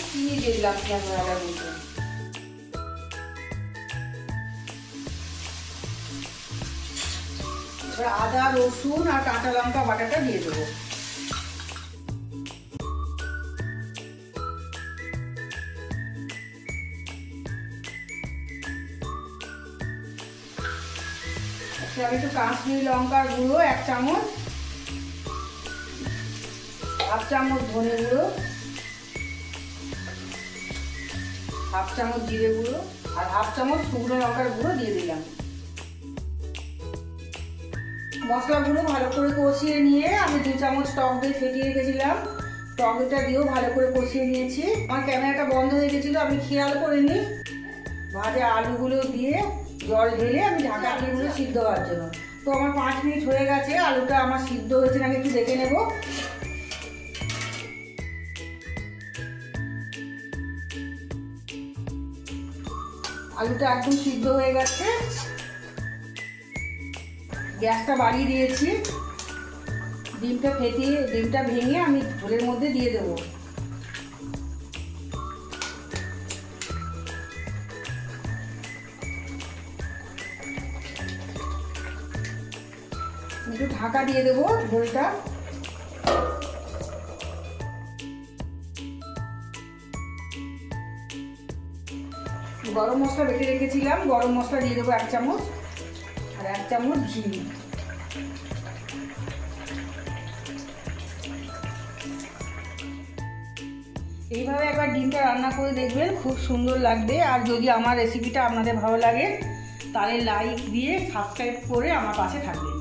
চিনি দিয়ে দিলাম পেঁয়াজ ভাজাটার মধ্যে। এবার আদা রসুন আর কাঁচা লঙ্কা বাটাটা দিয়ে দেবো। আমি একটু কাশ্মীরি লঙ্কার গুঁড়ো 1 চামচ, 1/2 চামচ ধনে গুঁড়ো, 1/2 চামচ জিরে গুঁড়ো আর 1/2 চামচ শুকনো লঙ্কার গুঁড়ো দিয়ে দিলাম। মশলাগুলো ভালো করে কষিয়ে নিয়ে আমি 2 চামচ টক দই ফেটিয়ে রেখেছিলাম, টক দইটা দিয়েও ভালো করে কষিয়ে নিয়েছি। আমার ক্যামেরাটা বন্ধ হয়ে গেছিলো, আমি খেয়াল করিনি। ভাজা আলুগুলো দিয়ে জল ঢেলে আমি ঢাকা দিয়ে দিলে সিদ্ধ হওয়ার জন্য। তো আমার 5 মিনিট হয়ে গেছে, আলুটা আমার সিদ্ধ হয়েছে নাকি একটু দেখে নেব। আলুটা একদম সিদ্ধ হয়ে গেছে, গ্যাসটা বাড়িয়ে দিয়েছি। ডিমটা ভেঙে আমি ঝোলের মধ্যে দিয়ে দেবো। একটু ঢাকা দিয়ে দেবো ঝোলটা। গরম মশলা বেটে রেখেছিলাম, গরম মশলা দিয়ে দেবো 1 চামচ আর 1 চামচ ঘি। এইভাবে একবার ডিমটা রান্না করে দেখবেন, খুব সুন্দর লাগবে। আর যদি আমার রেসিপিটা আপনাদের ভালো লাগে তাহলে লাইক দিয়ে সাবস্ক্রাইব করে আমার পাশে থাকবেন।